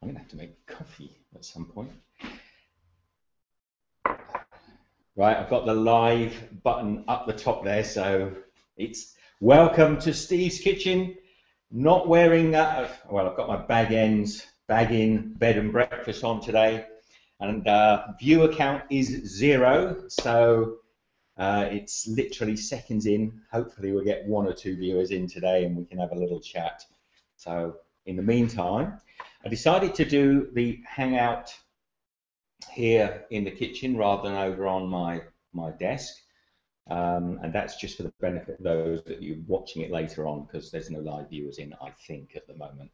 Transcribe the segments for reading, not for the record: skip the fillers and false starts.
I'm going to have to make coffee at some point. Right, I've got the live button up the top there, so it's welcome to Steve's Kitchen. Not wearing, well, I've got my bag in, bed and breakfast on today, and viewer count is 0, so it's literally seconds in. Hopefully we'll get 1 or 2 viewers in today and we can have a little chat. So in the meantime, I decided to do the hangout here in the kitchen rather than over on my desk, and that's just for the benefit of those that you're watching it later on, because there's no live viewers in, I think, at the moment.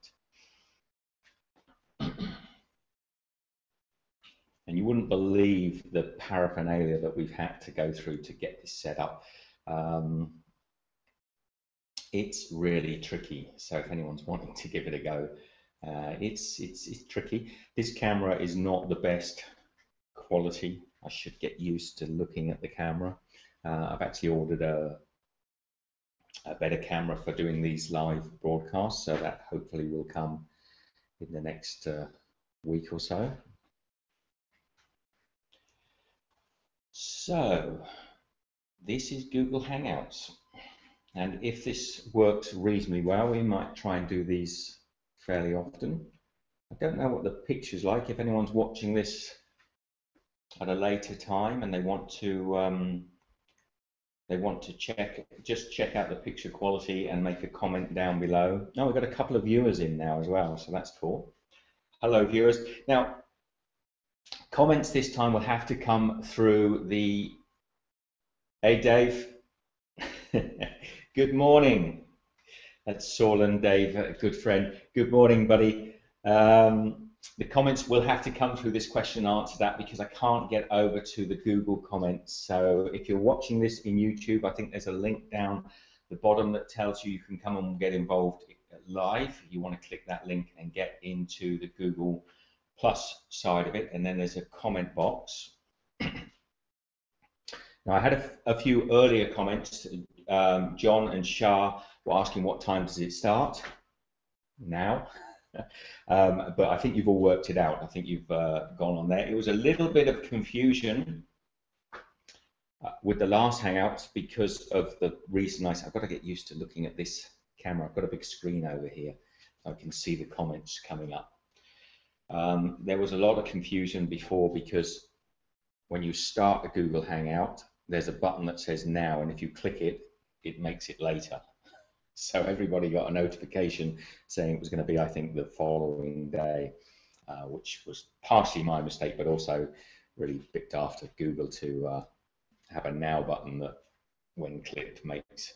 And you wouldn't believe the paraphernalia that we've had to go through to get this set up. It's really tricky, so if anyone's wanting to give it a go, it's tricky. This camera is not the best quality. I should get used to looking at the camera. I've actually ordered a better camera for doing these live broadcasts, so that hopefully will come in the next week or so. So this is Google Hangouts, and if this works reasonably well, we might try and do these fairly often. I don't know what the picture's like. If anyone's watching this at a later time and they want to check out the picture quality and make a comment down below. Oh, we've got a couple of viewers in now as well, so that's cool. Hello viewers. Now, comments this time will have to come through the... Hey Dave. Good morning. That's Saul and Dave, a good friend. Good morning, buddy. The comments will have to come through this question and answer that, because I can't get over to the Google comments. So if you're watching this in YouTube, I think there's a link down the bottom that tells you can come and get involved live. You want to click that link and get into the Google Plus side of it, and then there's a comment box. Now I had a few earlier comments. John and Shah were asking what time does it start? Now. But I think you've all worked it out. I think you've gone on there. It was a little bit of confusion with the last Hangout because of the reason I've got to get used to looking at this camera. I've got a big screen over here. I can see the comments coming up. There was a lot of confusion before, because when you start a Google Hangout, there's a button that says now, and if you click it, it makes it later. So everybody got a notification saying it was going to be, I think, the following day, which was partially my mistake, but also really picked after Google to have a now button that, when clicked, makes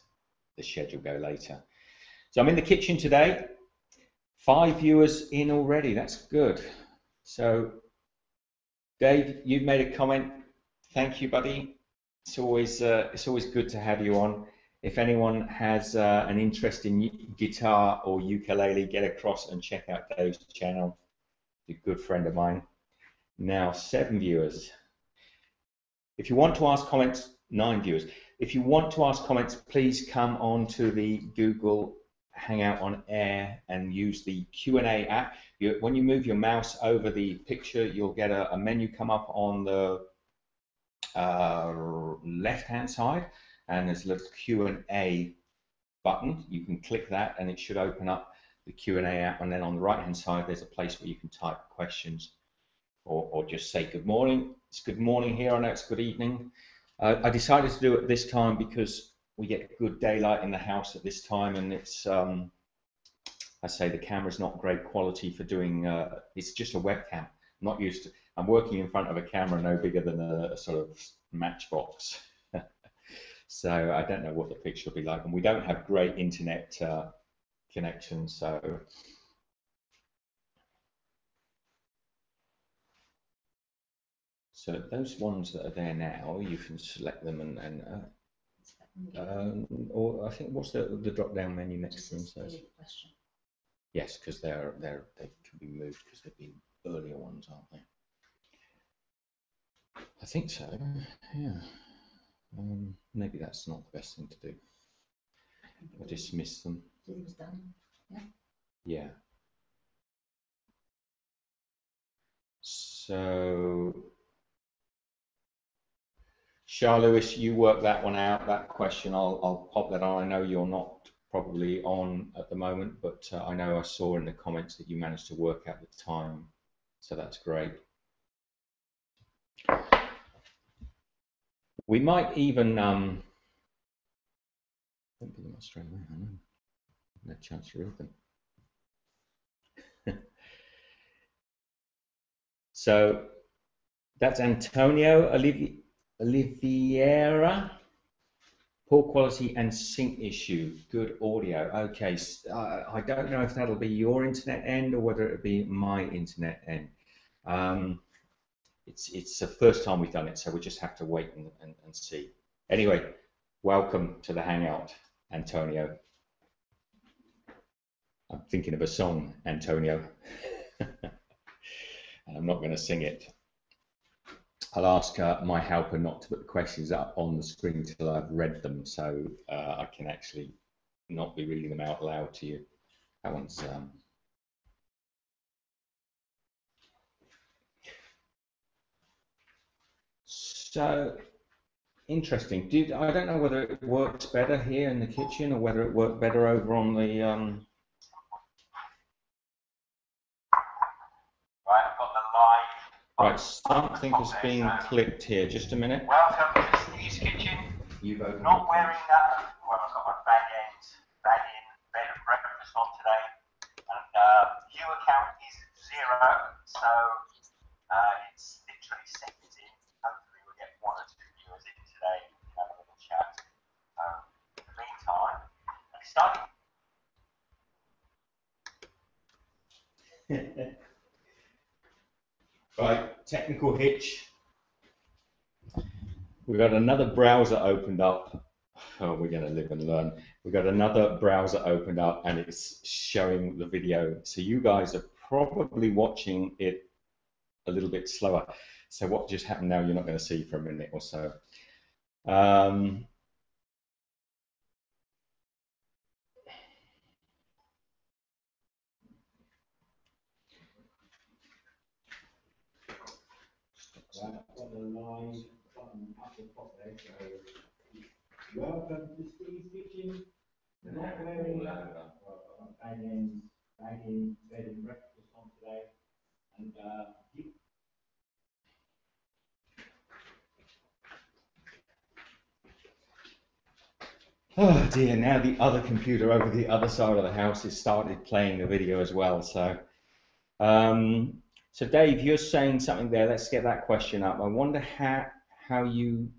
the schedule go later. So I'm in the kitchen today. 5 viewers in already. That's good. So Dave, you've made a comment. Thank you, buddy. It's always good to have you on. If anyone has an interest in guitar or ukulele, get across and check out Dave's channel. He's a good friend of mine. Now 7 viewers. If you want to ask comments, 9 viewers. If you want to ask comments, please come on to the Google Hangout on Air and use the Q&A app. When you move your mouse over the picture, you'll get a menu come up on the left-hand side, and there's a little Q&A button. You can click that and it should open up the Q&A app, and then on the right hand side there's a place where you can type questions or just say good morning. It's good morning here, I know it's good evening. I decided to do it this time because we get good daylight in the house at this time, and it's I say the camera's not great quality for doing it's just a webcam. I'm not used to, I'm working in front of a camera no bigger than a sort of matchbox. So I don't know what the picture will be like, and we don't have great internet connection, so those ones that are there now, you can select them or I think what's the drop down menu next to them says? Yes, because they can be moved because they've been earlier ones, aren't they? I think so. Yeah. Maybe that's not the best thing to do. I dismiss them. It was done. Yeah. Yeah. So, Shah Lewis, you work that one out, that question. I'll pop that on. I know you're not probably on at the moment, but I know I saw in the comments that you managed to work out the time. So that's great. We might even, don't put them up straight away, I know. No chance to read them. So that's Antonio Oliveira. Poor quality and sync issue. Good audio. Okay, I don't know if that'll be your internet end or whether it'll be my internet end. It's the first time we've done it, so we just have to wait and see. Anyway, welcome to the Hangout, Antonio. I'm thinking of a song, Antonio. I'm not going to sing it. I'll ask my helper not to put the questions up on the screen until I've read them, so I can actually not be reading them out loud to you. That one's so interesting. I don't know whether it works better here in the kitchen or whether it worked better over on the. Right, I've got the live. Right, something has been clicked here. Just a minute. Welcome to Steve's Kitchen. You've opened. Not wearing that. Well, I've got my bed and breakfast on today, and viewer count is 0, so it's literally seconds in. Hopefully, we'll get 1 or 2 viewers in today and have a little chat. In the meantime, I'm starting. Right, technical hitch. We've got another browser opened up. Oh, we're going to live and learn. We've got another browser opened up and it's showing the video. So you guys are probably watching it a little bit slower. So what just happened now, you're not going to see for a minute or so. Welcome to Steve's Kitchen. Not wearing bagging bed and breakfast on today. And oh dear, now the other computer over the other side of the house has started playing the video as well. So, so Dave, you're saying something there. Let's get that question up. I wonder how you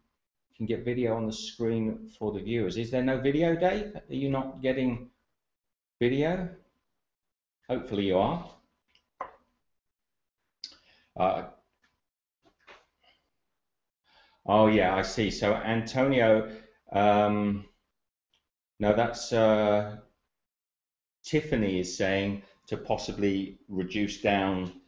can get video on the screen for the viewers. Is there no video, Dave? Are you not getting video? Hopefully you are. Oh yeah, I see. So Antonio, no, that's Tiffany is saying to possibly reduce down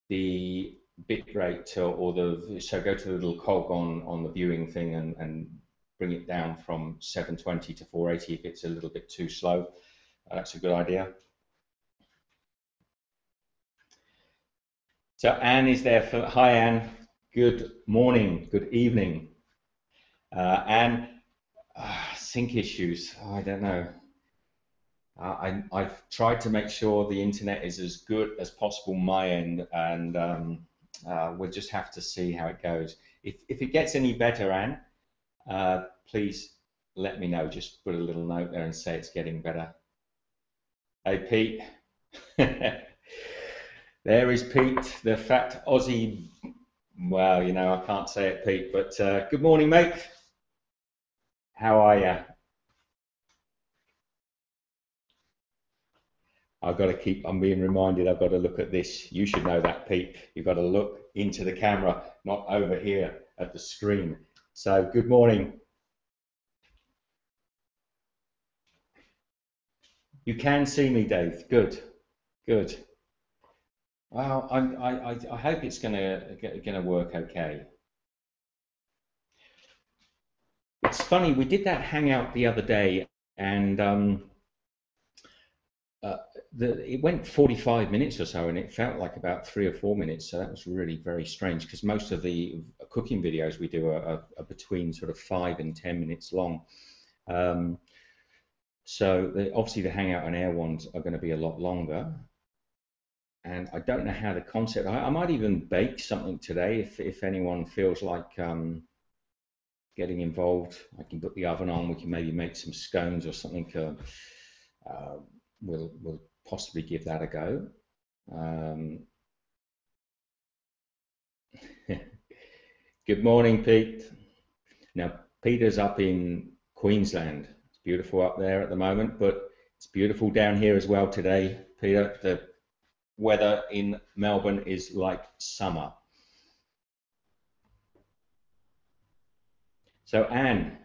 the bit rate or the, so go to the little cog on the viewing thing and bring it down from 720 to 480 if it's a little bit too slow. That's a good idea. So Anne is there for, hi Anne, good morning, good evening. Anne, sync issues, I don't know. I've tried to make sure the internet is as good as possible my end, and we'll just have to see how it goes. If it gets any better, Anne, please let me know. Just put a little note there and say it's getting better. Hey, Pete. There is Pete, the fat Aussie. Well, you know, I can't say it, Pete, but good morning, mate. How are you? I've got to keep, I'm being reminded I've got to look at this. You should know that, Pete. You've got to look into the camera, not over here at the screen. So, good morning. You can see me, Dave. Good, good. Well, I hope it's gonna work okay. It's funny, we did that hangout the other day, and uh, it went 45 minutes or so, and it felt like about 3 or 4 minutes. So that was really very strange because most of the cooking videos we do are between sort of 5 and 10 minutes long. So obviously the Hangout on Air ones are going to be a lot longer. And I don't know how the concept. I might even bake something today if anyone feels like getting involved. I can put the oven on. We can maybe make some scones or something. We'll possibly give that a go. Good morning, Pete. Now, Peter's up in Queensland. It's beautiful up there at the moment, but it's beautiful down here as well today, Peter. The weather in Melbourne is like summer. So Anne,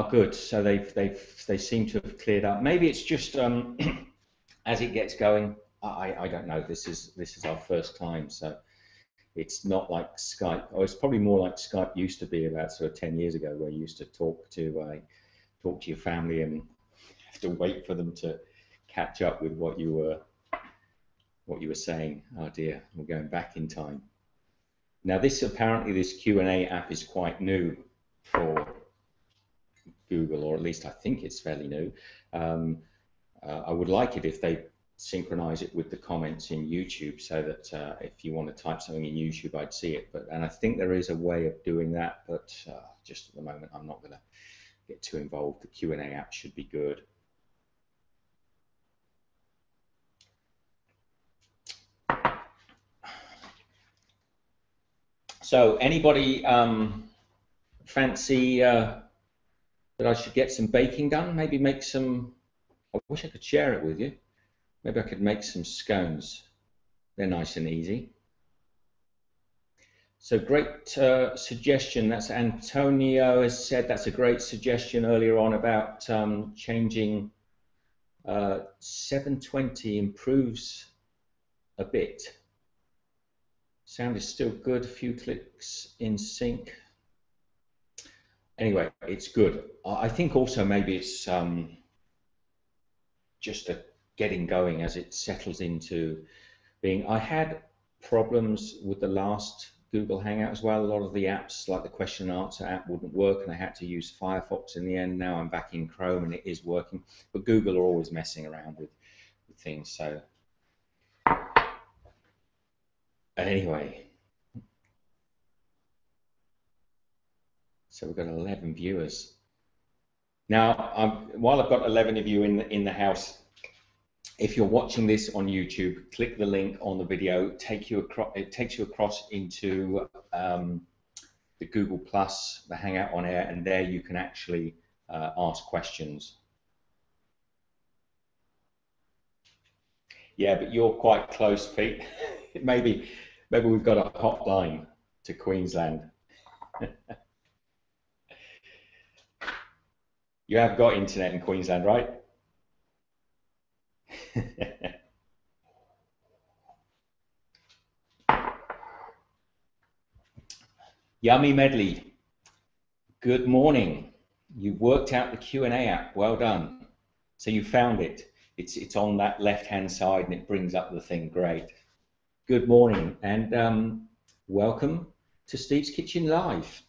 good. So they seem to have cleared up. Maybe it's just as it gets going. I don't know. This is our first time, so it's not like Skype. Or it's probably more like Skype used to be about sort of 10 years ago, where you used to talk to your family and have to wait for them to catch up with what you were saying. Oh dear, we're going back in time. Now apparently this Q&A app is quite new for Google, or at least I think it's fairly new. I would like it if they synchronize it with the comments in YouTube, so that if you want to type something in YouTube, I'd see it. And I think there is a way of doing that, but just at the moment, I'm not going to get too involved. The Q&A app should be good. So anybody fancy that I should get some baking done? Maybe make some, I wish I could share it with you. Maybe I could make some scones. They're nice and easy. So great suggestion. That's Antonio has said that's a great suggestion earlier on about changing 720 improves a bit. Sound is still good, a few clicks in sync. Anyway, it's good. I think also maybe it's just a getting going as it settles into being. I had problems with the last Google Hangout as well. A lot of the apps, like the question and answer app, wouldn't work, and I had to use Firefox in the end. Now I'm back in Chrome and it is working, but Google are always messing around with things. So anyway, so we've got 11 viewers. Now, while I've got 11 of you in the house, if you're watching this on YouTube, click the link on the video. It takes you across into the Google Plus, the Hangout on Air, and there you can actually ask questions. Yeah, but you're quite close, Pete. maybe we've got a hotline to Queensland. You have got internet in Queensland, right? Yummy Medley. Good morning. You've worked out the Q&A app. Well done. So you found it. It's on that left-hand side and it brings up the thing. Great. Good morning and welcome to Steve's Kitchen Live.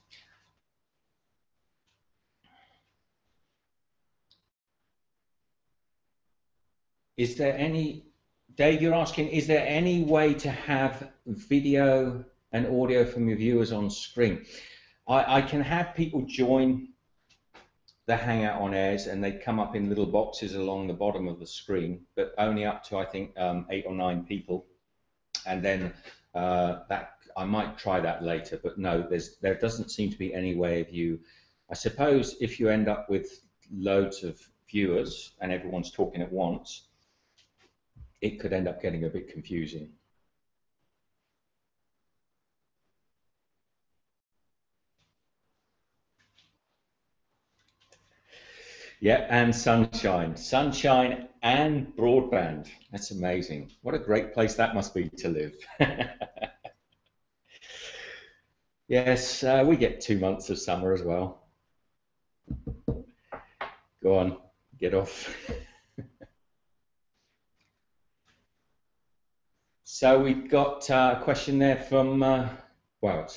Is there any, Dave, you're asking, is there any way to have video and audio from your viewers on screen? I can have people join the Hangout on Airs and they come up in little boxes along the bottom of the screen, but only up to, I think, 8 or 9 people. And then I might try that later, but no, there doesn't seem to be any way of you. I suppose if you end up with loads of viewers and everyone's talking at once, it could end up getting a bit confusing. Yeah, and sunshine and broadband. That's amazing. What a great place that must be to live. Yes, we get 2 months of summer as well. Go on, get off. So we've got a question there from, well,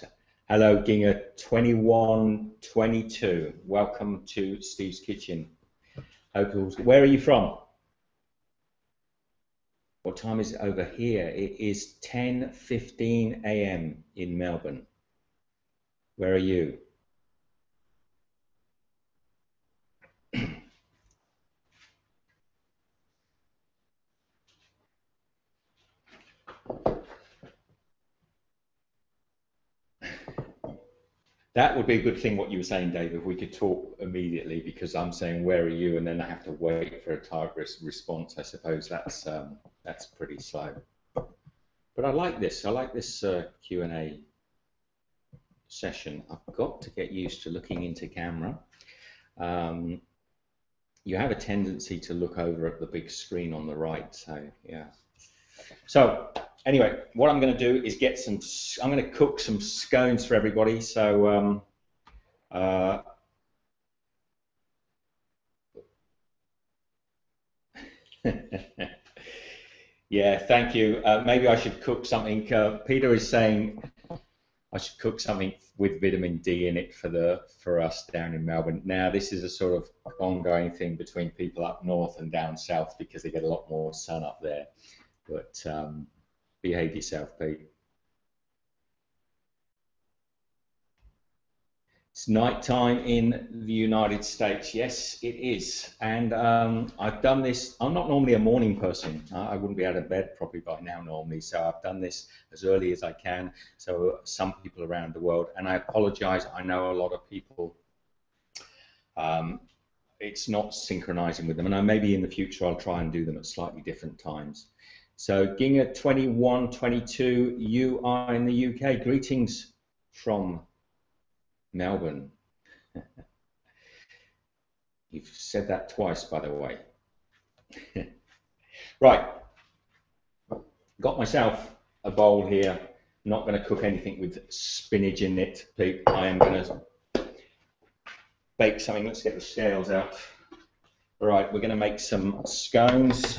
hello, Ginger2122. Welcome to Steve's Kitchen. Where are you from? What time is it over here? It is 10:15 a.m. in Melbourne. Where are you? That would be a good thing, what you were saying, Dave, if we could talk immediately, because I'm saying, where are you? And then I have to wait for a target response. I suppose that's pretty slow. But I like this. I like this Q&A session. I've got to get used to looking into camera. You have a tendency to look over at the big screen on the right, so yeah. So anyway, what I'm going to do is I'm going to cook some scones for everybody. So yeah, thank you. Maybe I should cook something. Peter is saying I should cook something with vitamin D in it for us down in Melbourne. Now, this is a sort of ongoing thing between people up north and down south because they get a lot more sun up there. But behave yourself, Pete. It's night time in the United States. Yes, it is. And I've done this. I'm not normally a morning person. I wouldn't be out of bed probably by now normally. So I've done this as early as I can. So some people around the world, and I apologize. I know a lot of people, it's not synchronizing with them. And maybe in the future I'll try and do them at slightly different times. So Ginger2122, you are in the UK. Greetings from Melbourne. You've said that twice, by the way. Right, got myself a bowl here. Not going to cook anything with spinach in it, Pete. I am going to bake something. Let's get the scales out. All right, we're going to make some scones,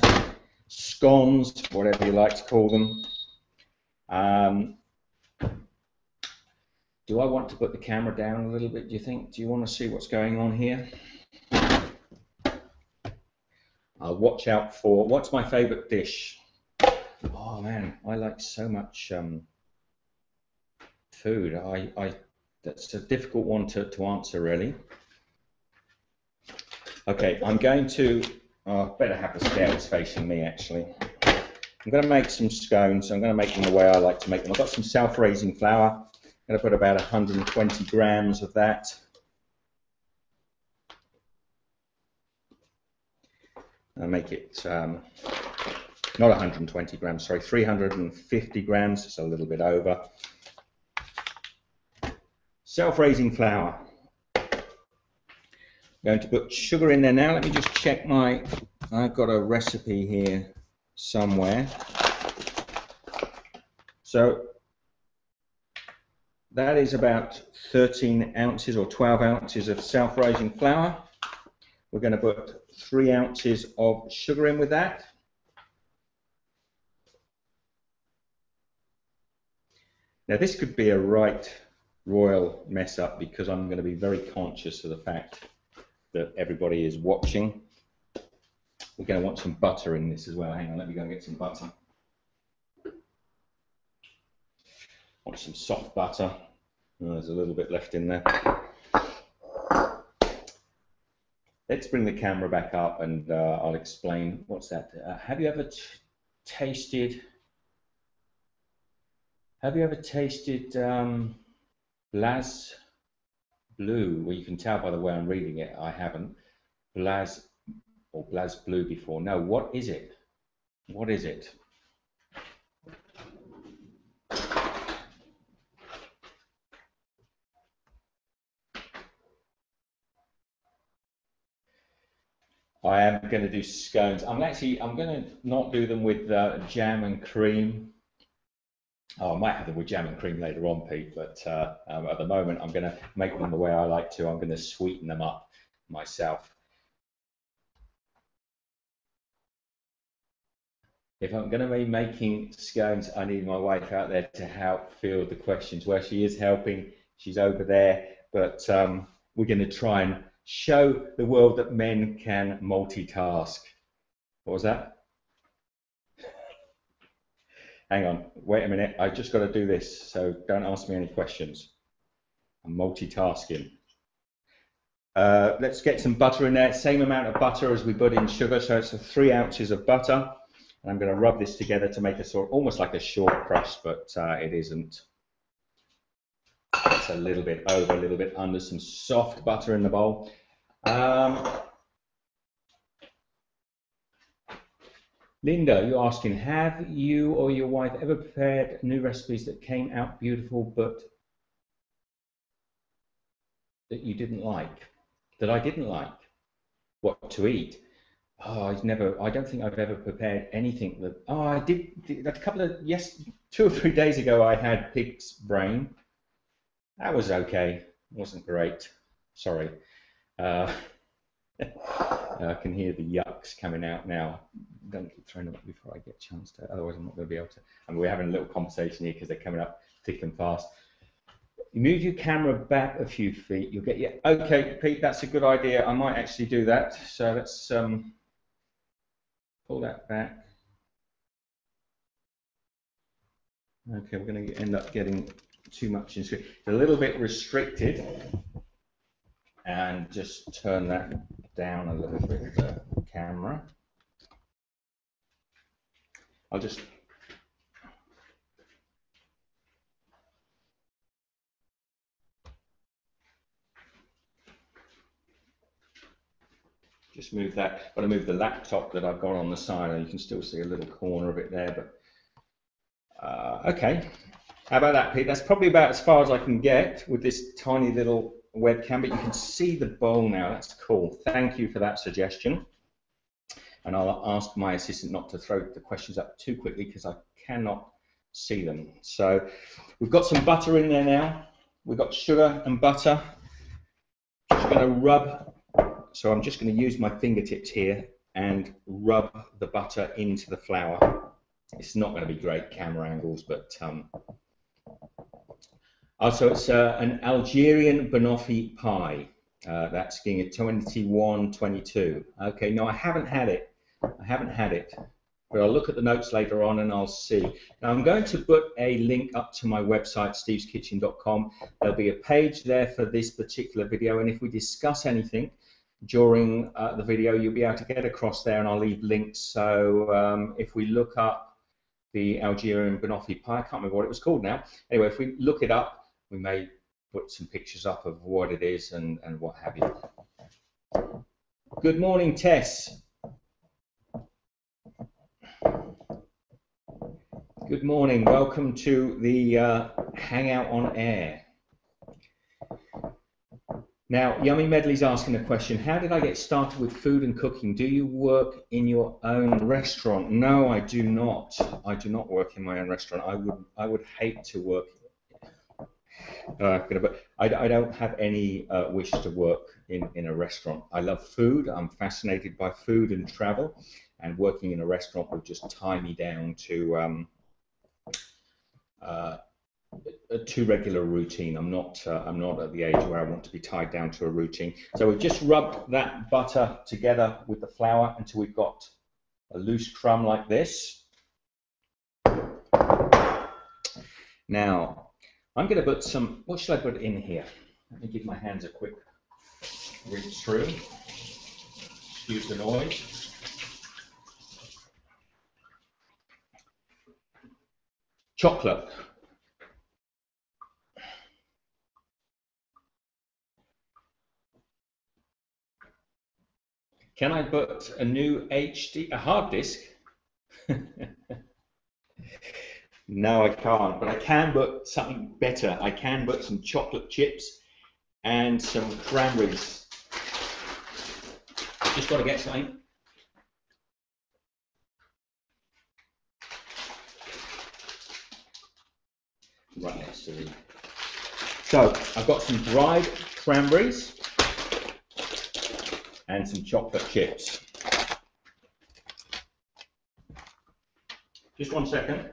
scones, whatever you like to call them. Do I want to put the camera down a little bit, do you think? Do you want to see what's going on here? I'll watch out for, what's my favorite dish? Oh man, I like so much food. That's a difficult one to answer, really. Okay, I'm going to, better have the scales facing me, actually. I'm going to make some scones. I'm going to make them the way I like to make them. I've got some self-raising flour. I'm going to put about 120 grams of that. I'll make it not 120 grams, sorry, 350 grams, it's a little bit over. Self-raising flour. I'm going to put sugar in there now. Let me just check I've got a recipe here somewhere. So that is about 13 ounces or 12 ounces of self-raising flour. We're going to put 3 ounces of sugar in with that. Now this could be a royal mess up because I'm going to be very conscious of the fact that everybody is watching. We're going to want some butter in this as well. Hang on, let me go and get some butter. Want some soft butter. Oh, there's a little bit left in there. Let's bring the camera back up and I'll explain. What's that? Have you ever tasted Blaz Blue? Well, you can tell by the way I'm reading it, I haven't. Blaz Blue before. No, what is it? What is it? I am going to do scones. I'm going to not do them with jam and cream. Oh, I might have them with jam and cream later on, Pete, but at the moment I'm going to make them the way I like to. I'm going to sweeten them up myself. If I'm going to be making scones, I need my wife out there to help field the questions. Well, she is helping. She's over there, but we're going to try and show the world that men can multitask. What was that? Hang on, wait a minute. I've just got to do this, so don't ask me any questions. I'm multitasking. Let's get some butter in there. Same amount of butter as we put in sugar, so it's 3 ounces of butter. And I'm going to rub this together to make a sort of, almost like a short crust, but it isn't. It's a little bit over, a little bit under. Some soft butter in the bowl. Linda, you're asking, have you or your wife ever prepared new recipes that came out beautiful, but that you didn't like? That I didn't like? What to eat? Oh, I don't think I've ever prepared anything that, oh, I did a couple of, yes, 2 or 3 days ago I had pig's brain. That was okay. It wasn't great. Sorry. I can hear the yucks coming out now. Don't keep throwing them up before I get a chance to, otherwise I'm not going to be able to. And we're having a little conversation here because they're coming up thick and fast. You move your camera back a few feet, you'll get your, okay, Pete, that's a good idea. I might actually do that. So let's pull that back. Okay, we're going to end up getting too much in screen. It's a little bit restricted, and just turn that down a little bit, the camera. I'll just move that. But I move the laptop that I've got on the side, and you can still see a little corner of it there. But okay, how about that, Pete? That's probably about as far as I can get with this tiny little webcam. But you can see the bowl now. That's cool. Thank you for that suggestion. And I'll ask my assistant not to throw the questions up too quickly because I cannot see them. So we've got some butter in there now. We've got sugar and butter. Just going to rub. So I'm just going to use my fingertips here and rub the butter into the flour. It's not going to be great camera angles, but also it's an Algerian banoffee pie. That's getting a 21-22. Okay, no, I haven't had it. I haven't had it, but I'll look at the notes later on and I'll see. Now I'm going to put a link up to my website, steveskitchen.com. There'll be a page there for this particular video, and if we discuss anything during the video, you'll be able to get across there, and I'll leave links. So if we look up the Algerian banoffee pie, I can't remember what it was called now. Anyway, if we look it up, we may put some pictures up of what it is and what have you. Good morning, Tess. Good morning. Welcome to the Hangout on Air. Now, Yummy Medley's asking a question. How did I get started with food and cooking? Do you work in your own restaurant? No, I do not. I do not work in my own restaurant. I would hate to work. But I don't have any wish to work in a restaurant. I love food. I'm fascinated by food and travel, and working in a restaurant would just tie me down to a too regular routine. I'm not at the age where I want to be tied down to a routine. So we've just rubbed that butter together with the flour until we've got a loose crumb like this. Now I'm going to put some, what should I put in here? Let me give my hands a quick rinse through. Excuse the noise. Chocolate. Can I put a new a hard disk? No, I can't, but I can put something better. I can put some chocolate chips and some cranberries. Just got to get something. Right next to me. So I've got some dried cranberries and some chocolate chips. Just 1 second.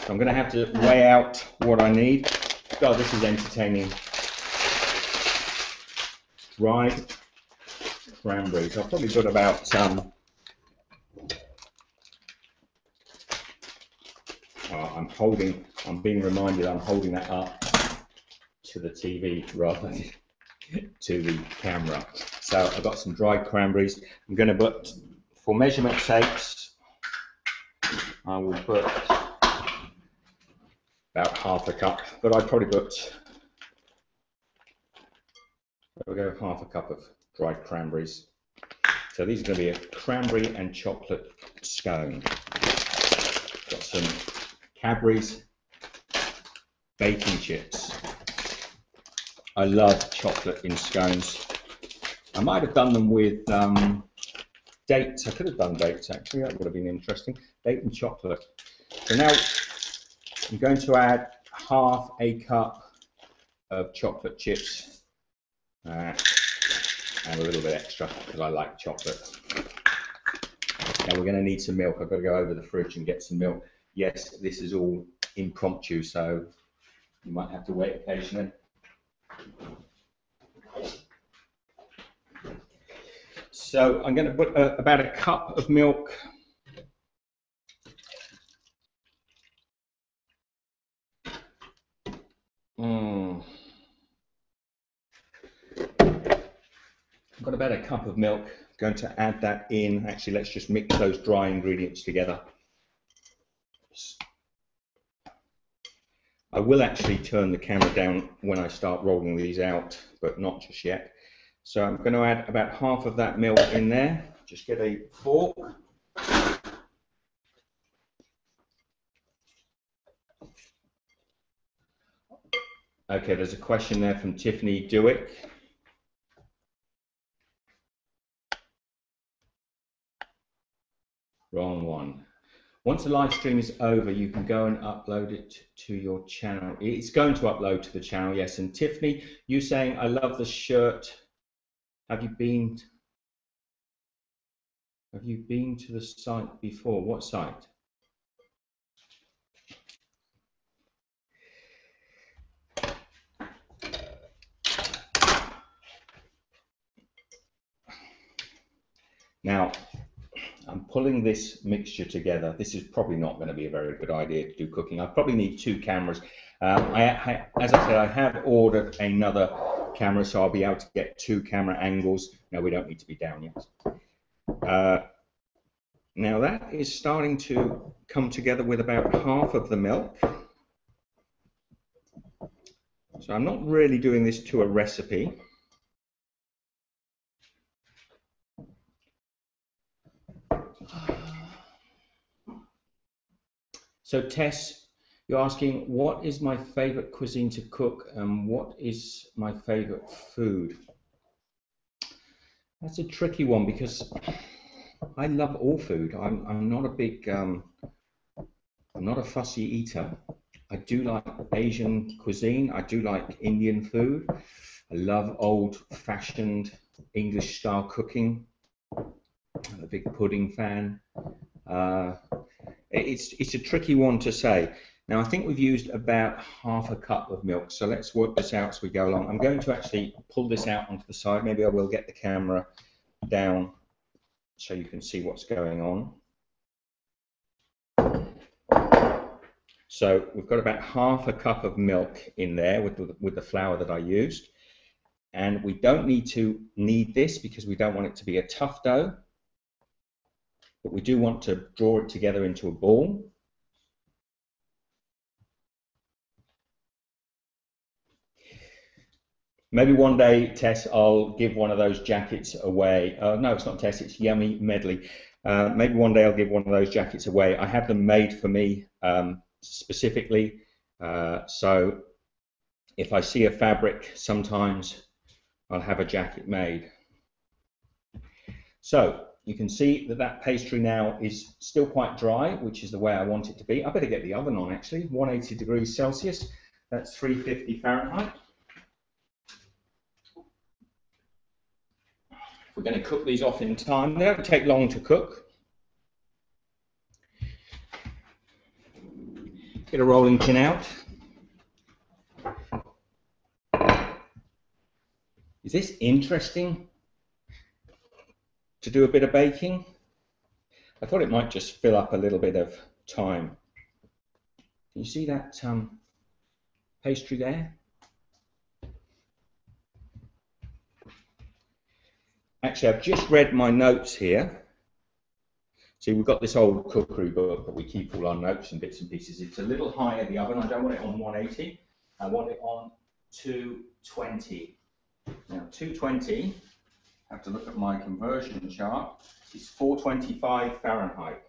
I'm going to have to weigh out what I need. God, this is entertaining. Dried cranberries. I've probably got about I'm being reminded I'm holding that up to the TV rather than to the camera. So I've got some dried cranberries. I'm going to put, for measurement sakes, I will put about half a cup, but I'd probably put, we'll go half a cup of dried cranberries. So these are going to be a cranberry and chocolate scone. Got some Cadbury's baking chips. I love chocolate in scones. I might have done them with dates. I could have done dates actually, that would have been interesting. Date and chocolate. So now I'm going to add half a cup of chocolate chips and a little bit extra because I like chocolate. Now we're going to need some milk. I've got to go over the fridge and get some milk. Yes, this is all impromptu, so you might have to wait occasionally. So I'm going to put about a cup of milk. I've got about a cup of milk. I'm going to add that in. Actually, let's just mix those dry ingredients together. I will actually turn the camera down when I start rolling these out, but not just yet. So I'm going to add about half of that milk in there. Just get a fork. Okay, there's a question there from Tiffany Dewick. Wrong one. Once the live stream is over, you can go and upload it to your channel. It's going to upload to the channel, yes. And Tiffany, you saying, I love the shirt. Have you been to the site before? What site? Now, I'm pulling this mixture together. This is probably not going to be a very good idea to do cooking. I probably need 2 cameras. As I said, I have ordered another camera, so I'll be able to get 2 camera angles. No, we don't need to be down yet. Now that is starting to come together with about half of the milk. So I'm not really doing this to a recipe. So Tess, you're asking, what is my favorite cuisine to cook and what is my favorite food? That's a tricky one because I love all food. I'm not a big, I'm not a fussy eater. I do like Asian cuisine. I do like Indian food. I love old-fashioned English-style cooking. I'm a big pudding fan. It's a tricky one to say. Now I think we've used about half a cup of milk, so let's work this out as we go along. I'm going to actually pull this out onto the side. Maybe I will get the camera down so you can see what's going on. So we've got about half a cup of milk in there with the flour that I used. And we don't need to knead this because we don't want it to be a tough dough. But we do want to draw it together into a ball. Maybe one day, Tess, I'll give one of those jackets away. No, it's not Tess, it's Yummy Medley. Maybe one day I'll give one of those jackets away. I have them made for me specifically. So if I see a fabric, sometimes I'll have a jacket made. So you can see that that pastry now is still quite dry, which is the way I want it to be. I better get the oven on actually, 180 degrees Celsius, that's 350 Fahrenheit. We're going to cook these off in time. They don't take long to cook. Get a rolling pin out. Is this interesting to do a bit of baking? I thought it might just fill up a little bit of time. Can you see that pastry there? Actually, I've just read my notes here. See, we've got this old cookery book that we keep all our notes and bits and pieces. It's a little high in the oven. I don't want it on 180. I want it on 220. Now, 220, I have to look at my conversion chart, it's 425 Fahrenheit.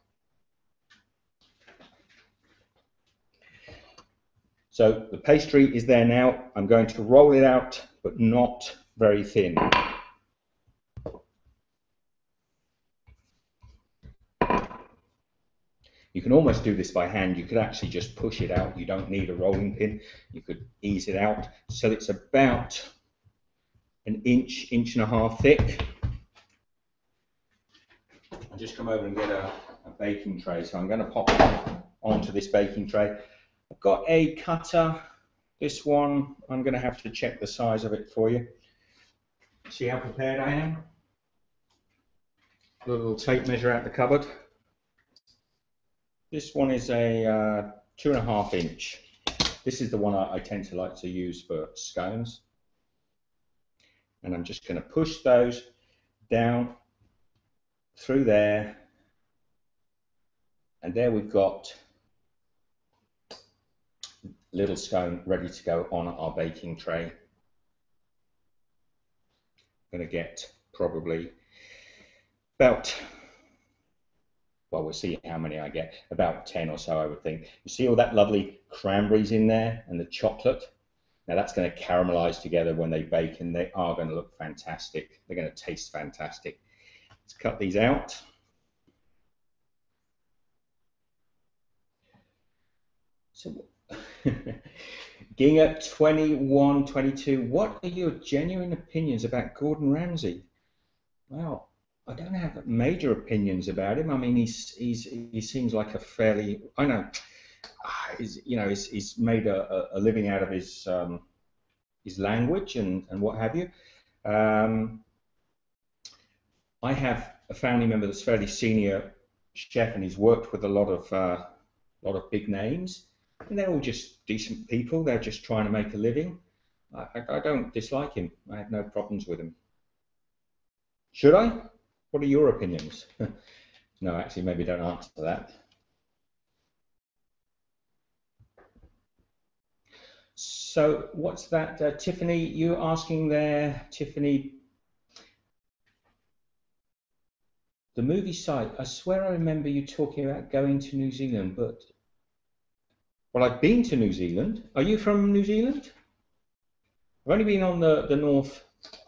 So the pastry is there now. I'm going to roll it out, but not very thin. You can almost do this by hand. You could actually just push it out. You don't need a rolling pin. You could ease it out. So it's about an inch, inch and a half thick. I'll just come over and get a baking tray. So I'm going to pop it onto this baking tray. I've got a cutter. This one, I'm going to have to check the size of it for you. See how prepared I am? A little tape measure out the cupboard. This one is a 2.5 inch. This is the one I tend to like to use for scones. And I'm just going to push those down through there. And there we've got little scone ready to go on our baking tray. I'm going to get probably about, well, we'll see how many I get, about 10 or so I would think. You see all that lovely cranberries in there and the chocolate? Now that's going to caramelize together when they bake, and they are going to look fantastic. They're going to taste fantastic. Let's cut these out. So, Ginger 2122, what are your genuine opinions about Gordon Ramsay? Well, I don't have major opinions about him. I mean, he seems like a fairly, I know, he's made a living out of his language and what have you. I have a family member that's fairly senior chef, and he's worked with a lot of big names, and they're all just decent people. They're just trying to make a living. I don't dislike him. I have no problems with him. Should I? What are your opinions? No, actually, maybe don't answer that. So what's that, Tiffany? You're asking there, Tiffany, the movie site. I swear I remember you talking about going to New Zealand, but, well, I've been to New Zealand. Are you from New Zealand? I've only been on the North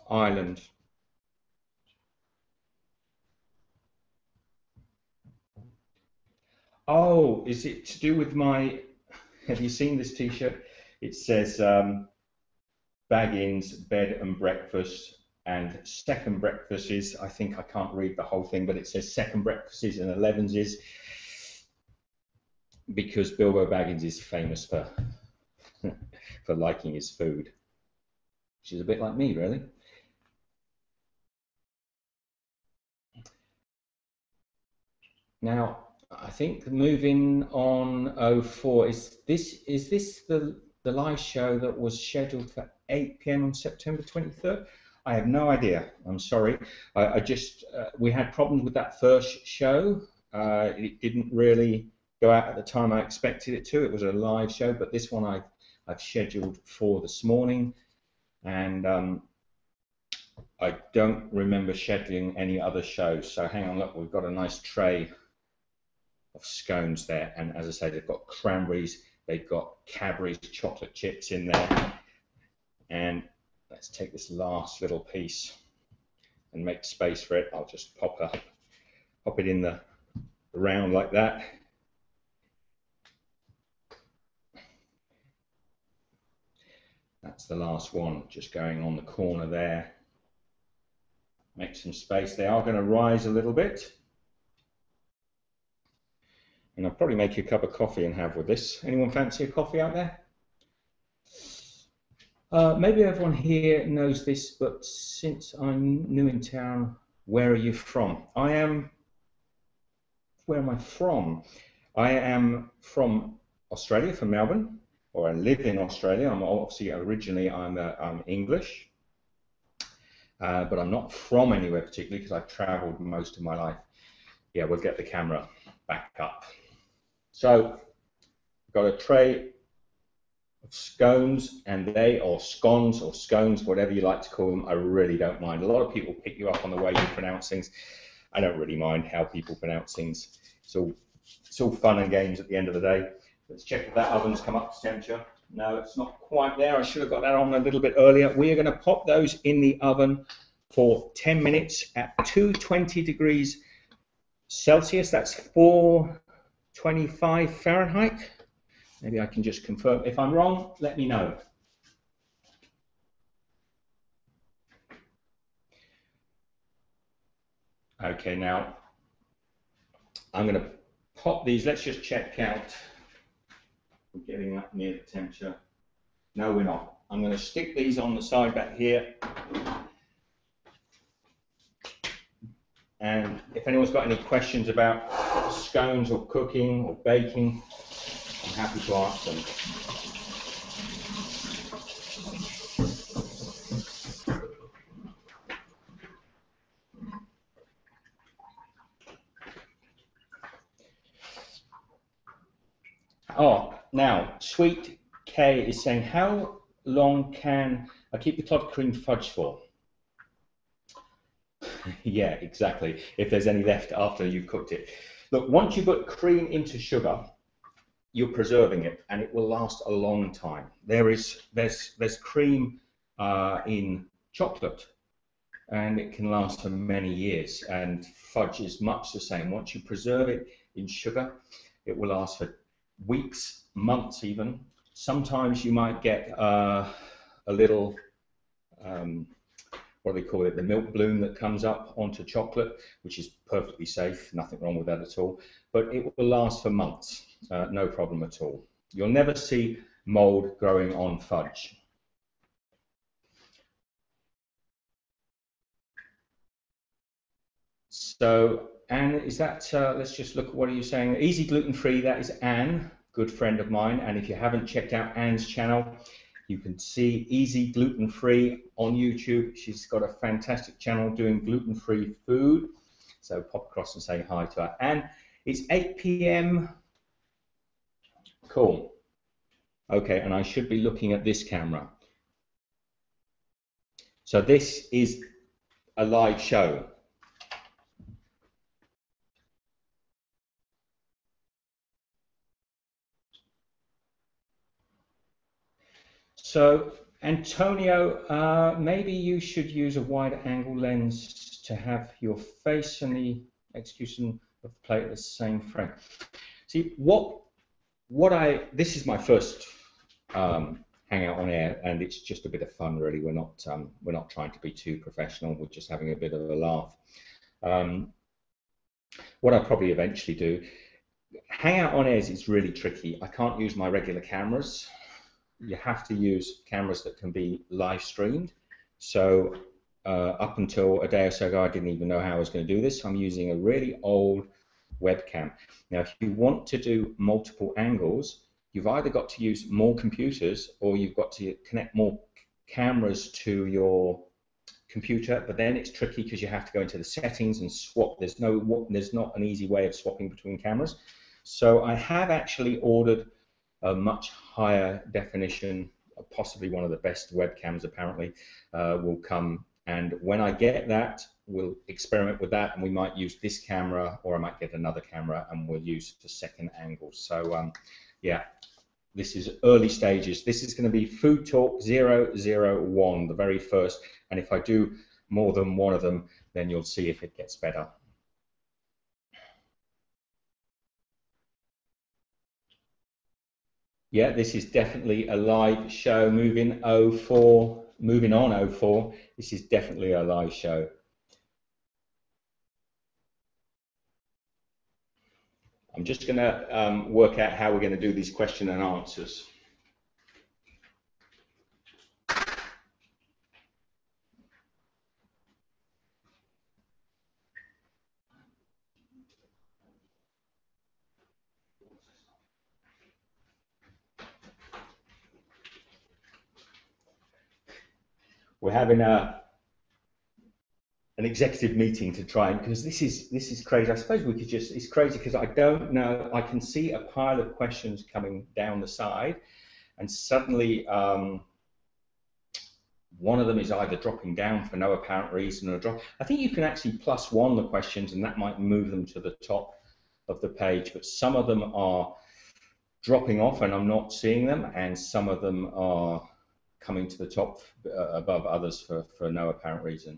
Island. Oh, is it to do with my, have you seen this t-shirt? It says Baggins, bed and breakfast, and second breakfast is, I think I can't read the whole thing, but it says second breakfast is and 11s is, because Bilbo Baggins is famous for for liking his food, which is a bit like me, really. Now, I think moving on 04, is this the live show that was scheduled for 8 p.m. on September 23rd? I have no idea. I'm sorry. I just we had problems with that first show. It didn't really go out at the time I expected it to. It was a live show, but this one I've scheduled for this morning, and I don't remember scheduling any other shows. So hang on, look, we've got a nice tray of scones there, and as I say, they've got cranberries, they've got Cadbury's chocolate chips in there, and let's take this last little piece and make space for it. I'll just pop pop it in the round like that. That's the last one, just going on the corner there. Make some space. They are going to rise a little bit. And I'll probably make you a cup of coffee and have with this. Anyone fancy a coffee out there? Maybe everyone here knows this, but since I'm new in town, where are you from? Where am I from? I am from Australia, from Melbourne, or I live in Australia. I'm obviously originally I'm English, but I'm not from anywhere particularly because I've travelled most of my life. Yeah, we'll get the camera back up. So, I've got a tray of scones, and or scones or scones, whatever you like to call them. I really don't mind. A lot of people pick you up on the way you pronounce things. I don't really mind how people pronounce things. It's all fun and games at the end of the day. Let's check if that oven's come up to temperature. No, it's not quite there. I should have got that on a little bit earlier. We are going to pop those in the oven for 10 minutes at 220 degrees Celsius. That's 425 Fahrenheit. Maybe I can just confirm. If I'm wrong, let me know. Okay, now I'm going to pop these. Let's just check out. We're getting up near the temperature. No, we're not. I'm going to stick these on the side back here. And if anyone's got any questions about scones or cooking or baking, I'm happy to answer them. Oh, now, Sweet K is saying, how long can I keep the clotted cream fudge for? Yeah, exactly. If there's any left after you've cooked it. Look, once you put cream into sugar, you're preserving it, and it will last a long time. There's cream in chocolate, and it can last for many years. And fudge is much the same. Once you preserve it in sugar, it will last for weeks, months even. Sometimes you might get a little, what do they call it, the milk bloom that comes up onto chocolate, which is perfectly safe, nothing wrong with that at all. But it will last for months, no problem at all. You'll never see mold growing on fudge. So, Anne, is that, let's just look at what are you saying? Easy gluten-free, that is Anne, good friend of mine. And if you haven't checked out Anne's channel, you can see Easy Gluten-Free on YouTube. She's got a fantastic channel doing gluten-free food. So pop across and say hi to her. And it's 8 p.m. Cool. Okay, and I should be looking at this camera. So this is a live show. So, Antonio, maybe you should use a wide angle lens to have your face and the execution of the plate at the same frame. See, this is my first hangout on air, and it's just a bit of fun, really. We're not trying to be too professional. We're just having a bit of a laugh. What I'll probably eventually do, hangout on airs is really tricky. I can't use my regular cameras. You have to use cameras that can be live streamed. So up until a day or so ago, I didn't even know how I was going to do this. I'm using a really old webcam. Now, if you want to do multiple angles, you've either got to use more computers or you've got to connect more cameras to your computer, but then it's tricky because you have to go into the settings and swap. There's not an easy way of swapping between cameras. So I have actually ordered a much higher definition, possibly one of the best webcams apparently, will come. And when I get that, we'll experiment with that, and we might use this camera, or I might get another camera and we'll use the second angle. So yeah, this is early stages. This is going to be FOODTalk 001, the very first. And if I do more than one of them, then you'll see if it gets better. Yeah, this is definitely a live show. Moving on 04. This is definitely a live show. I'm just going to work out how we're going to do these question and answers. We're having an executive meeting to try, because this is crazy. I suppose we could just, it's crazy because I don't know, I can see a pile of questions coming down the side, and suddenly one of them is either dropping down for no apparent reason or drop. I think you can actually +1 the questions, and that might move them to the top of the page, but some of them are dropping off and I'm not seeing them, and some of them are coming to the top above others for no apparent reason.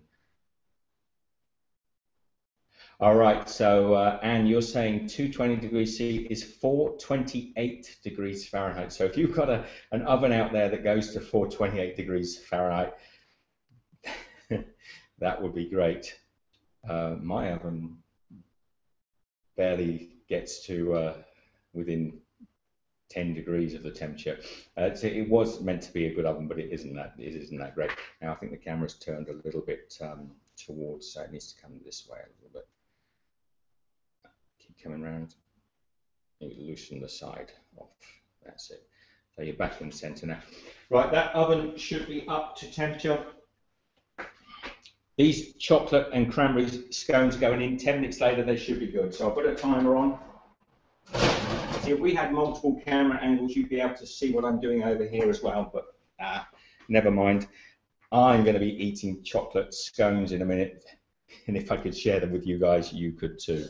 All right, so Anne, you're saying 220 degrees C is 428 degrees Fahrenheit. So if you've got an oven out there that goes to 428 degrees Fahrenheit, that would be great. My oven barely gets to within 10 degrees of the temperature. So it was meant to be a good oven, but it isn't that great. Now I think the camera's turned a little bit towards, so it needs to come this way a little bit. Keep coming around. You loosen the side off. That's it. So you're back in the center now. Right, that oven should be up to temperature. These chocolate and cranberry scones going in 10 minutes later, they should be good. So I'll put a timer on. See, if we had multiple camera angles, you'd be able to see what I'm doing over here as well, but never mind. I'm going to be eating chocolate scones in a minute, and if I could share them with you guys, you could too.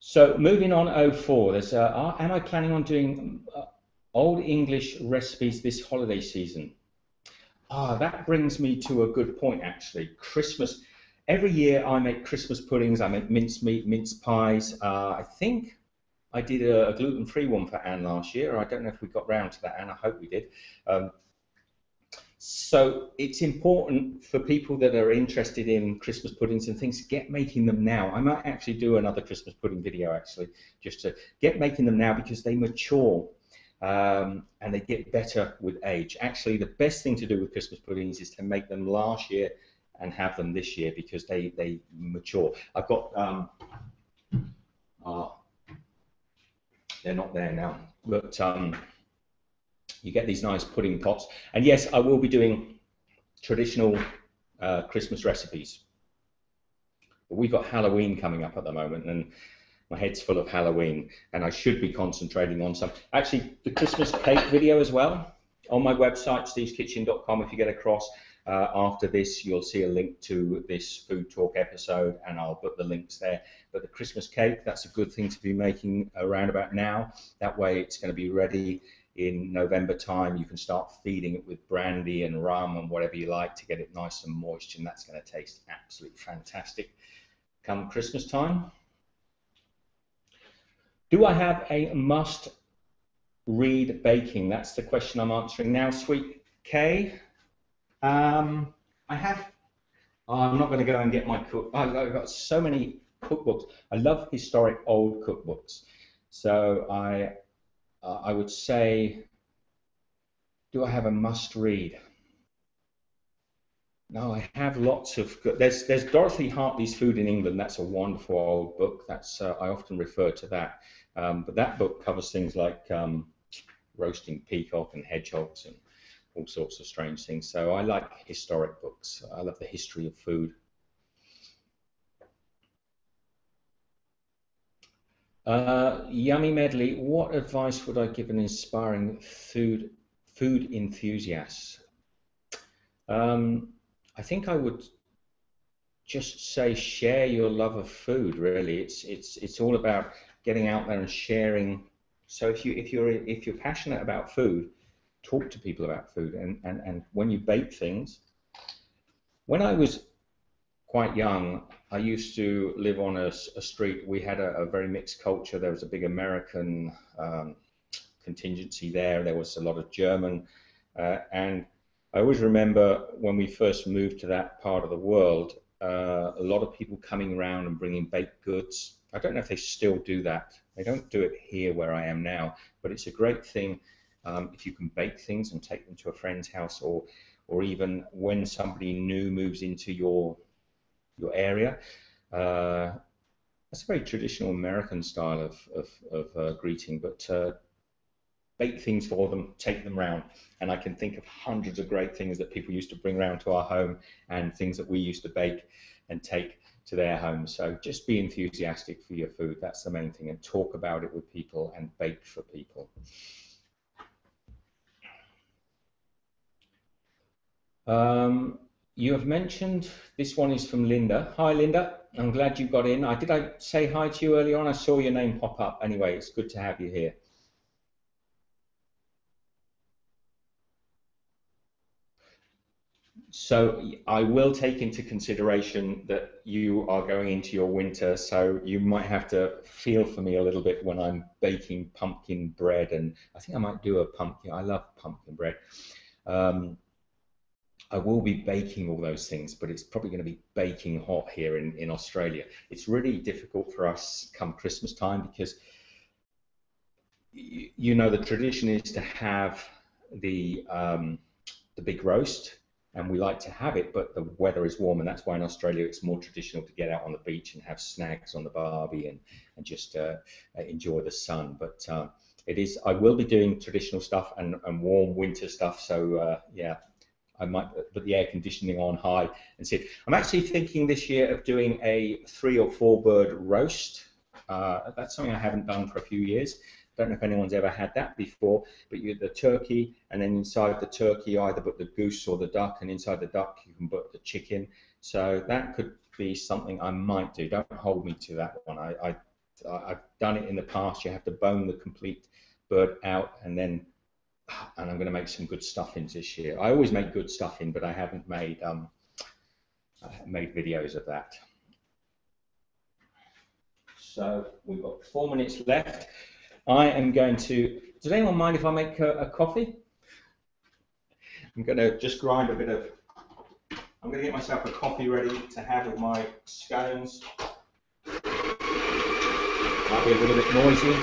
So moving on 04, there's am I planning on doing Old English recipes this holiday season? That brings me to a good point actually. Christmas. Every year I make Christmas puddings, I make mincemeat, mince pies. I think I did a gluten-free one for Anne last year. I don't know if we got round to that, Anne. I hope we did. So it's important for people that are interested in Christmas puddings and things, get making them now. I might actually do another Christmas pudding video actually, just to get making them now, because they mature and they get better with age. Actually, the best thing to do with Christmas puddings is to make them last year and have them this year, because they mature. I've got, they're not there now, but you get these nice pudding pots. And yes, I will be doing traditional Christmas recipes. But we've got Halloween coming up at the moment, and my head's full of Halloween, and I should be concentrating on some. Actually, the Christmas cake video as well, on my website, steveskitchen.com. If you get across after this, you'll see a link to this Food Talk episode, and I'll put the links there. But the Christmas cake, that's a good thing to be making around about now. That way it's going to be ready in November time. You can start feeding it with brandy and rum and whatever you like to get it nice and moist, and that's going to taste absolutely fantastic come Christmas time. Do I have a must read baking? That's the question I'm answering now, Sweet Kay. I have, I'm not going to go and get my cook. I've got so many cookbooks. I love historic old cookbooks. So I would say, do I have a must read? No, I have lots of good. There's Dorothy Hartley's Food in England. That's a wonderful old book. That's I often refer to that. But that book covers things like roasting peacock and hedgehogs and all sorts of strange things. So I like historic books. I love the history of food. Yummy Medley, what advice would I give an inspiring food enthusiast? I think I would just say share your love of food. Really, it's all about getting out there and sharing. So if you're passionate about food, talk to people about food, and when you bake things. When I was quite young, I used to live on a street. We had a very mixed culture. There was a big American contingency there. There was a lot of German, and I always remember when we first moved to that part of the world, a lot of people coming around and bringing baked goods. I don't know if they still do that. They don't do it here where I am now, but it's a great thing if you can bake things and take them to a friend's house, or even when somebody new moves into your area. That's a very traditional American style of greeting, but bake things for them, take them round. And I can think of hundreds of great things that people used to bring round to our home and things that we used to bake and take to their homes. So just be enthusiastic for your food. That's the main thing, and talk about it with people and bake for people. You have mentioned, this one is from Linda. Hi, Linda. I'm glad you got in. Did I say hi to you earlier on? I saw your name pop up. Anyway, it's good to have you here. So I will take into consideration that you are going into your winter, so you might have to feel for me a little bit when I'm baking pumpkin bread, and I think I might do a pumpkin. I love pumpkin bread. I will be baking all those things, but it's probably going to be baking hot here in Australia. It's really difficult for us come Christmas time because you know the tradition is to have the big roast, and we like to have it, but the weather is warm, and that's why in Australia it's more traditional to get out on the beach and have snags on the barbie and just enjoy the sun. But it is, I will be doing traditional stuff and warm winter stuff, so yeah, I might put the air conditioning on high and see. I'm actually thinking this year of doing a 3 or 4 bird roast. That's something I haven't done for a few years. Don't know if anyone's ever had that before, but you get the turkey, and then inside the turkey you either put the goose or the duck, and inside the duck you can put the chicken. So that could be something I might do. Don't hold me to that one. I've done it in the past. You have to bone the complete bird out, and I'm going to make some good stuffings this year. I always make good stuffing, but I haven't made videos of that. So we've got 4 minutes left. I am going to, does anyone mind if I make a coffee? I'm going to just grind a bit of, I'm going to get myself a coffee ready to have with my scones. Might be a little bit noisy.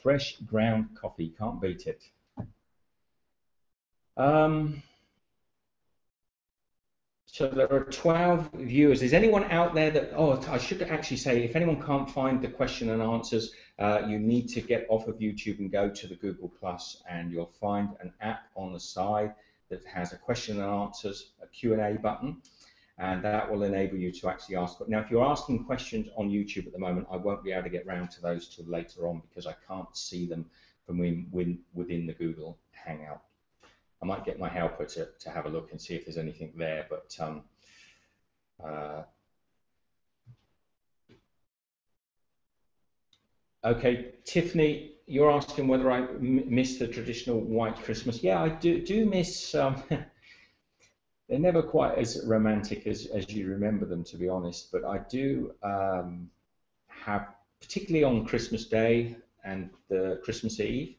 Fresh ground coffee, can't beat it. So there are 12 viewers. Is anyone out there that, oh, I should actually say, if anyone can't find the question and answers, you need to get off of YouTube and go to the Google Plus, and you'll find an app on the side that has a question and answers, a Q&A button, and that will enable you to actually ask. Now, if you're asking questions on YouTube at the moment, I won't be able to get round to those till later on because I can't see them from within the Google Hangout. I might get my helper to have a look and see if there's anything there, but okay, Tiffany, you're asking whether I miss the traditional white Christmas. Yeah, I do miss. They're never quite as romantic as you remember them, to be honest, but I do have, particularly on Christmas Day and the Christmas Eve.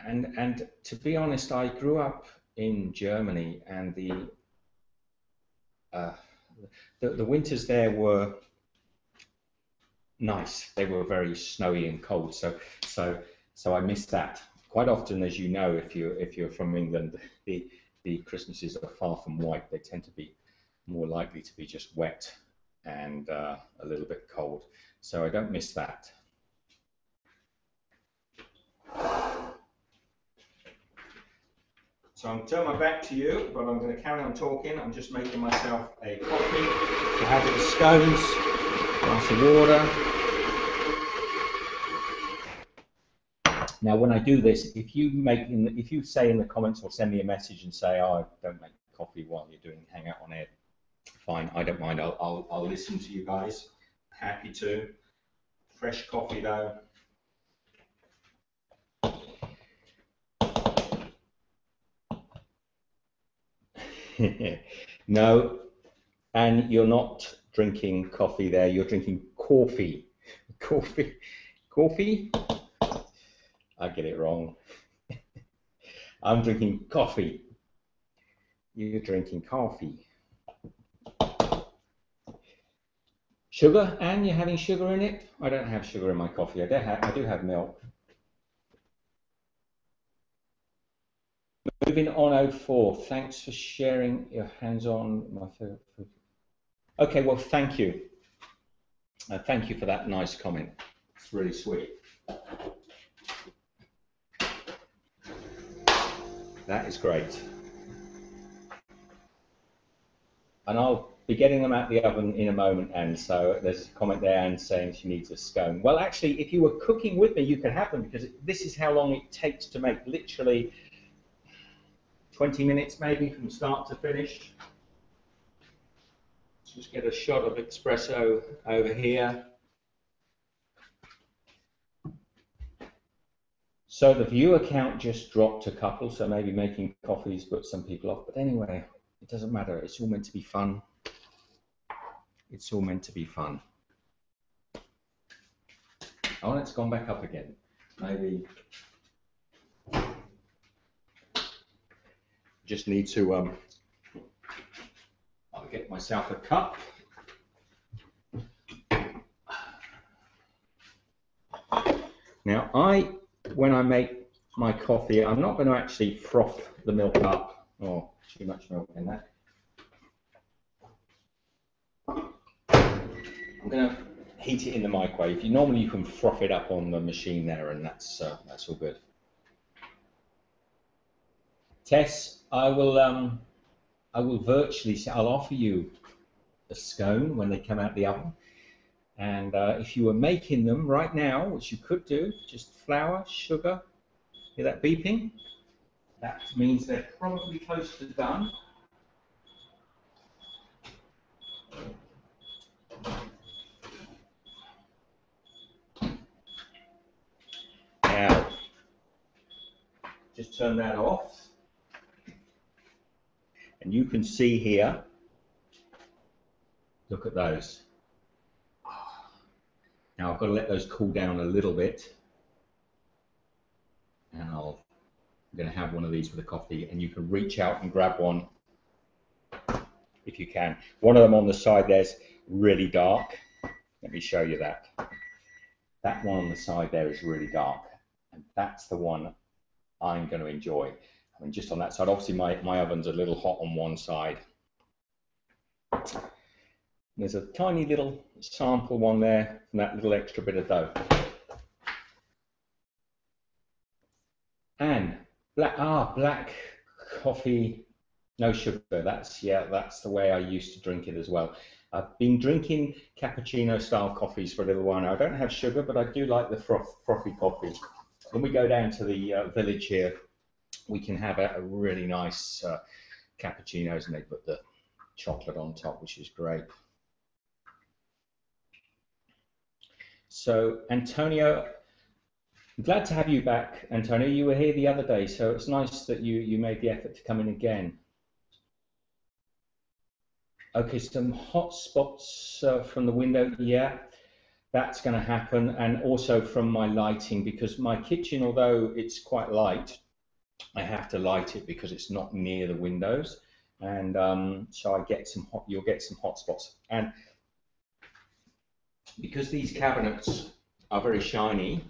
And to be honest, I grew up in Germany, and the winters there were nice. They were very snowy and cold, so I miss that. Quite often, as you know, if you're from England, the Christmases are far from white. They tend to be more likely to be just wet and a little bit cold. So I don't miss that. So I'm turning my back to you, but I'm going to carry on talking. I'm just making myself a coffee to have with the scones, glass of water. Now, when I do this, if you say in the comments or send me a message and say, "Oh, I don't make coffee while you're doing Hangout on air," fine, I don't mind. I'll listen to you guys. Happy to. Fresh coffee though. No, and you're not drinking coffee there, you're drinking coffee. Coffee? Coffee? I get it wrong. I'm drinking coffee. You're drinking coffee. Sugar, and you're having sugar in it? I don't have sugar in my coffee. I do have milk. Moving on 04. Thanks for sharing your hands-on my favorite food. Okay, well, thank you. Thank you for that nice comment. It's really sweet. That is great. And I'll be getting them out the oven in a moment, Anne. So there's a comment there, Anne, saying she needs a scone. Well, actually, if you were cooking with me, you could have them, because this is how long it takes to make, literally 20 minutes maybe from start to finish. Just get a shot of espresso over here. So the viewer count just dropped a couple, so maybe making coffees put some people off. But anyway, it doesn't matter. It's all meant to be fun. It's all meant to be fun. Oh, and it's gone back up again. Maybe just need to I'll get myself a cup. Now, when I make my coffee, I'm not going to actually froth the milk up. Oh, too much milk in that. I'm going to heat it in the microwave. Normally you can froth it up on the machine there, and that's all good. Tess, I will virtually, I'll offer you a scone when they come out the oven. And if you were making them right now, which you could do, just flour, sugar, hear that beeping? That means they're probably close to done. Now, just turn that off. And you can see here, look at those. Now I've got to let those cool down a little bit. And I'm going to have one of these with a coffee, and you can reach out and grab one if you can. One of them on the side there's really dark. Let me show you that. That one on the side there is really dark, and that's the one I'm going to enjoy. I mean, just on that side, obviously my oven's a little hot on one side. There's a tiny little sample one there from that little extra bit of dough. And black coffee, no sugar. That's the way I used to drink it as well. I've been drinking cappuccino style coffees for a little while now. I don't have sugar, but I do like the frothy coffee. When we go down to the village here, we can have a really nice cappuccinos, and they put the chocolate on top, which is great. So Antonio, I'm glad to have you back, Antonio. You were here the other day, so it's nice that you made the effort to come in again. Okay, some hot spots from the window, yeah, that's going to happen, and also from my lighting, because my kitchen, although it's quite light, I have to light it because it's not near the windows, and so I get some you'll get some hot spots. And because these cabinets are very shiny,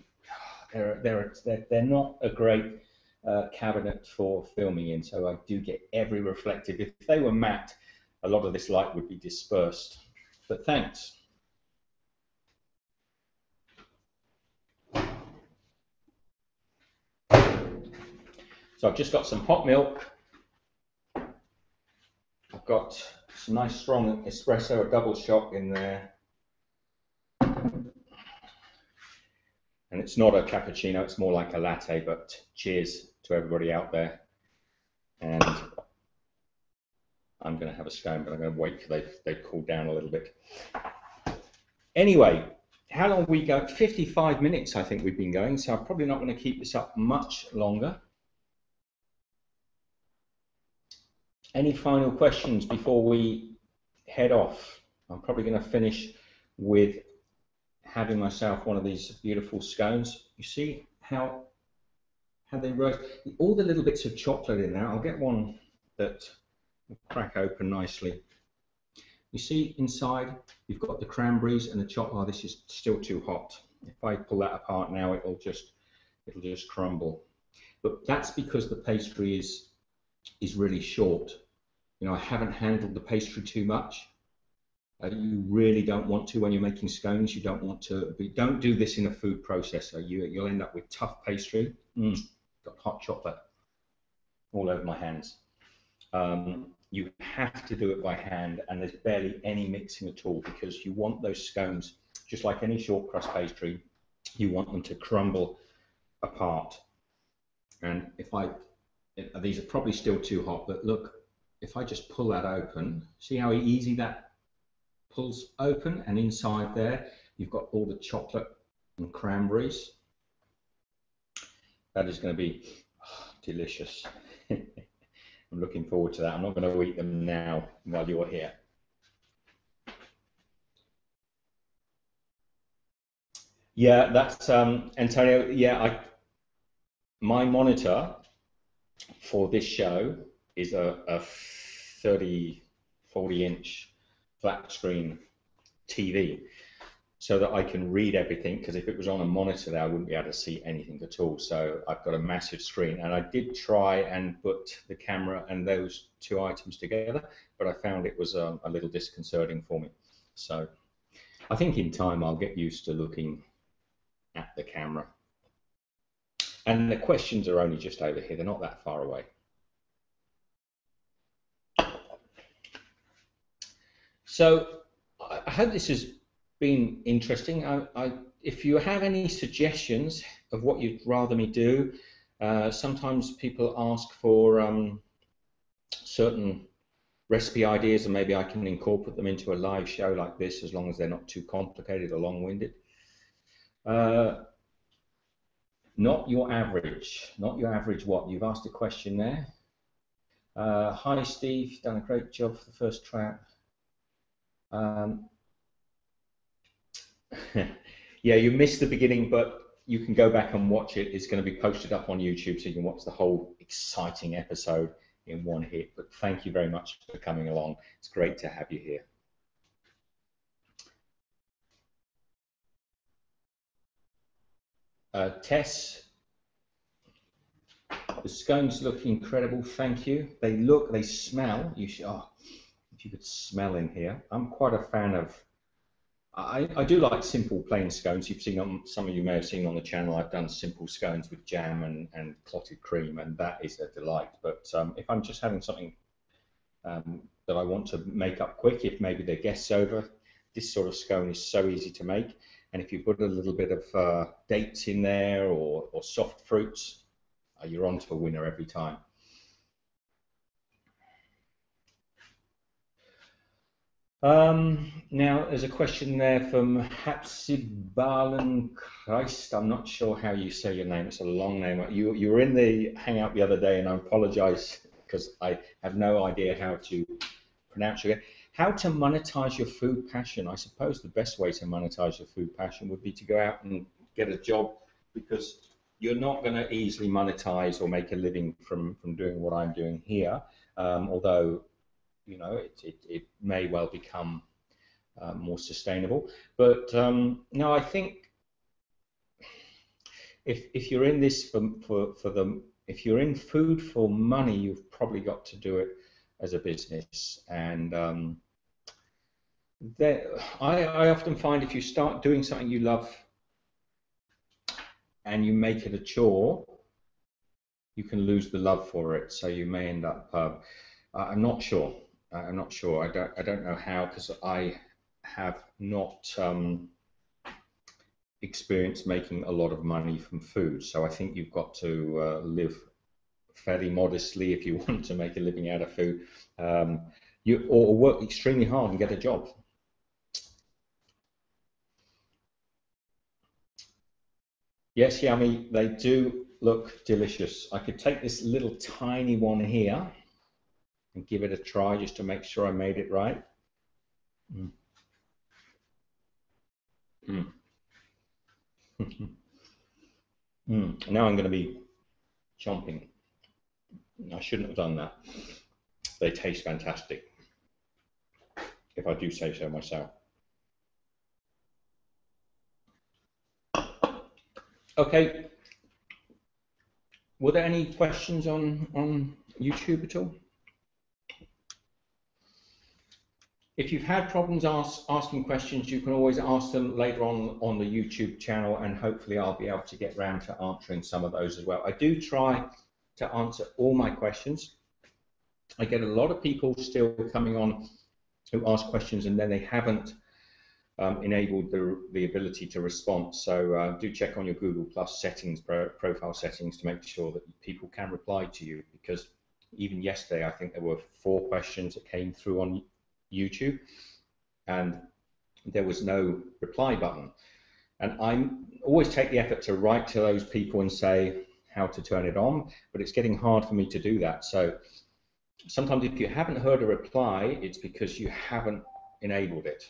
they're not a great cabinet for filming in, so I do get every reflective. If they were matte, a lot of this light would be dispersed, but thanks. So I've just got some hot milk. I've got some nice strong espresso, a double shot in there. And it's not a cappuccino, it's more like a latte, but cheers to everybody out there. And I'm going to have a scone, but I'm going to wait till they've cooled down a little bit. Anyway, how long have we go? 55 minutes I think we've been going, so I'm probably not going to keep this up much longer. Any final questions before we head off? I'm probably going to finish with having myself one of these beautiful scones. You see how they roast? All the little bits of chocolate in there. I'll get one that will crack open nicely. You see inside you've got the cranberries and the chocolate. Oh, this is still too hot. If I pull that apart now, it'll just crumble. But that's because the pastry is really short. You know, I haven't handled the pastry too much. You really don't want to when you're making scones. You don't want to. Don't do this in a food processor. You'll end up with tough pastry. Got hot chocolate all over my hands. You have to do it by hand, and there's barely any mixing at all because you want those scones, just like any short crust pastry, you want them to crumble apart. And these are probably still too hot, but look, if I just pull that open, see how easy that pulls open, and inside there you've got all the chocolate and cranberries. That is going to be delicious. I'm looking forward to that. I'm not going to eat them now while you're here. Yeah, that's Antonio. Yeah, my monitor for this show is a 30, 40-inch flat screen TV, so that I can read everything, because if it was on a monitor there, I wouldn't be able to see anything at all. So I've got a massive screen, and I did try and put the camera and those two items together, but I found it was a little disconcerting for me. So I think in time I'll get used to looking at the camera. And the questions are only just over here, they're not that far away. So I hope this has been interesting. If you have any suggestions of what you'd rather me do, sometimes people ask for certain recipe ideas, and maybe I can incorporate them into a live show like this, as long as they're not too complicated or long-winded. Not your average. Not your average what? You've asked a question there. Hi Steve, you've done a great job for the first trap. Yeah, you missed the beginning, but you can go back and watch it. It's going to be posted up on YouTube, so you can watch the whole exciting episode in one hit. But thank you very much for coming along. It's great to have you here. Tess, the scones look incredible. Thank you. They smell. If you could smell in here. I'm quite a fan of. I do like simple plain scones. You've seen some of you may have seen on the channel. I've done simple scones with jam and clotted cream, and that is a delight. But if I'm just having something that I want to make up quick, if maybe the guest's over, this sort of scone is so easy to make. And if you put a little bit of dates in there or soft fruits, you're on to a winner every time. Now, there's a question there from Hapsibalen Christ. I'm not sure how you say your name. It's a long name. You were in the Hangout the other day, and I apologize because I have no idea how to pronounce it. How to monetize your food passion? I suppose the best way to monetize your food passion would be to go out and get a job, because you're not going to easily monetize or make a living from doing what I'm doing here, although you know it may well become more sustainable. But no, I think if you're in this if you're in food for money, you've probably got to do it as a business. And I often find if you start doing something you love and you make it a chore, you can lose the love for it. So you may end up. I'm not sure. I'm not sure. I don't know how, because I have not experienced making a lot of money from food. So I think you've got to live fairly modestly if you want to make a living out of food. Or work extremely hard and get a job. Yes, Yummy, they do look delicious. I could take this little tiny one here. and give it a try just to make sure I made it right. Mm. Mm. Now I'm going to be chomping. I shouldn't have done that. They taste fantastic, if I do say so myself. Okay. Were there any questions on YouTube at all? If you've had problems asking questions, you can always ask them later on the YouTube channel, and hopefully I'll be able to get round to answering some of those as well. I do try to answer all my questions. I get a lot of people still coming on who ask questions and then they haven't enabled the ability to respond. So do check on your Google Plus settings, profile settings, to make sure that people can reply to you, because even yesterday I think there were 4 questions that came through on YouTube and there was no reply button. And I always take the effort to write to those people and say how to turn it on, but it's getting hard for me to do that. So sometimes if you haven't heard a reply, it's because you haven't enabled it.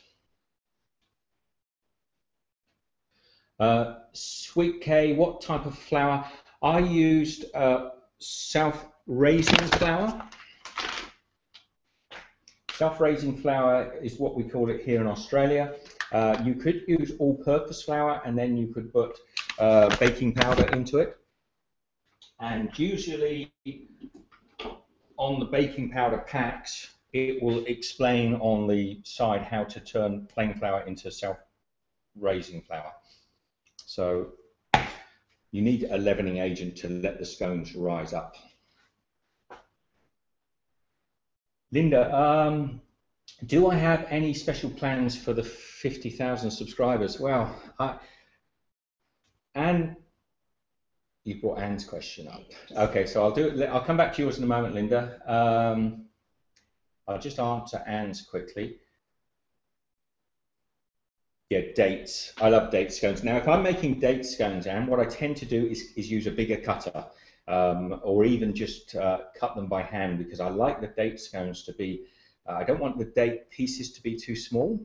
Sweet K, what type of flour? I used self-raising flour. Self-raising flour is what we call it here in Australia. You could use all-purpose flour, and then you could put baking powder into it. And usually on the baking powder packs, it will explain on the side how to turn plain flour into self-raising flour. So you need a leavening agent to let the scones rise up. Linda, do I have any special plans for the 50,000 subscribers? Well, Anne, you brought Anne's question up. Okay, so I'll do it. I'll come back to yours in a moment, Linda. I'll just answer Anne's quickly. Yeah, dates. I love date scones. Now, if I'm making date scones, Anne, what I tend to do is use a bigger cutter, or even just cut them by hand, because I like the date scones to be, I don't want the date pieces to be too small.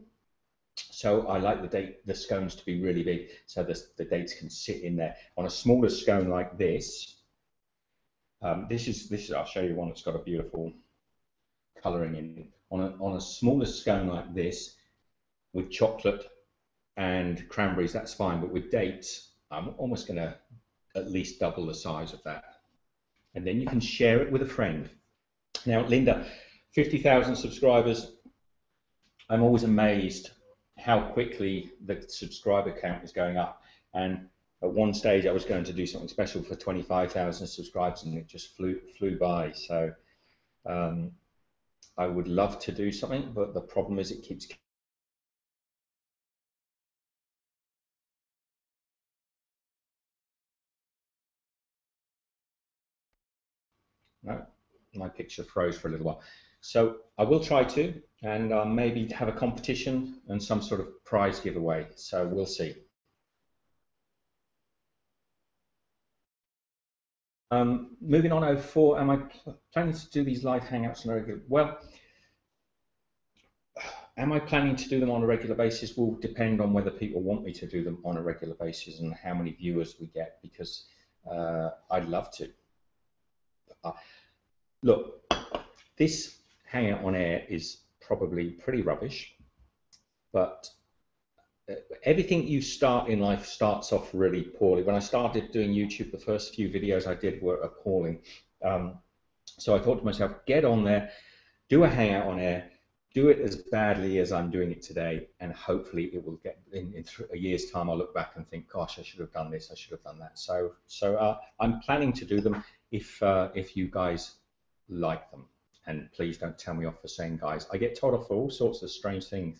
So I like the scones to be really big, so the dates can sit in there. On a smaller scone like this, this is I'll show you one that's got a beautiful colouring in it. On a smaller scone like this, with chocolate and cranberries, that's fine, but with dates, I'm almost going to at least double the size of that. And then you can share it with a friend. Now, Linda, 50,000 subscribers, I'm always amazed how quickly the subscriber count is going up. And at one stage, I was going to do something special for 25,000 subscribers, and it just flew by. So I would love to do something, but the problem is it keeps. No, my picture froze for a little while. So I will try to, and maybe have a competition and some sort of prize giveaway. So we'll see. Moving on, 04, am I planning to do these live hangouts on a regular? Well, am I planning to do them on a regular basis? Will depend on whether people want me to do them on a regular basis and how many viewers we get, because I'd love to. Look, this hangout on air is probably pretty rubbish, but everything you start in life starts off really poorly. When I started doing YouTube, the first few videos I did were appalling. So I thought to myself, get on there, do a hangout on air, do it as badly as I'm doing it today, and hopefully it will get, in a year's time, I'll look back and think, gosh, I should have done this, I should have done that. So I'm planning to do them if you guys like them. And please don't tell me off for saying guys. I get told off for all sorts of strange things.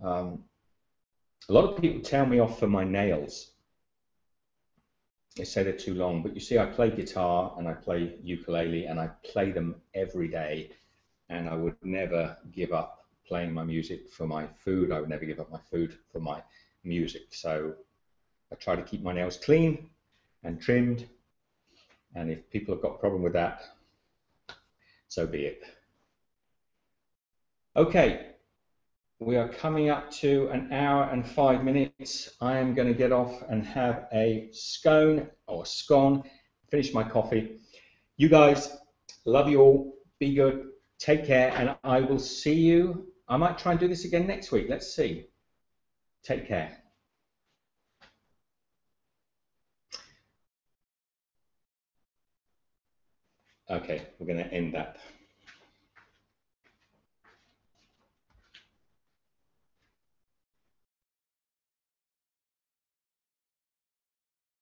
A lot of people tell me off for my nails. They say they're too long, but you see, I play guitar and I play ukulele and I play them every day, and I would never give up playing my music for my food. I would never give up my food for my music. So I try to keep my nails clean and trimmed, and if people have got a problem with that, so be it. Okay, we are coming up to an hour and 5 minutes. I am going to get off and have a scone or scone, finish my coffee. You guys, love you all. Be good. Take care, and I will see you. I might try and do this again next week. Let's see. Take care. Okay, we're going to end that.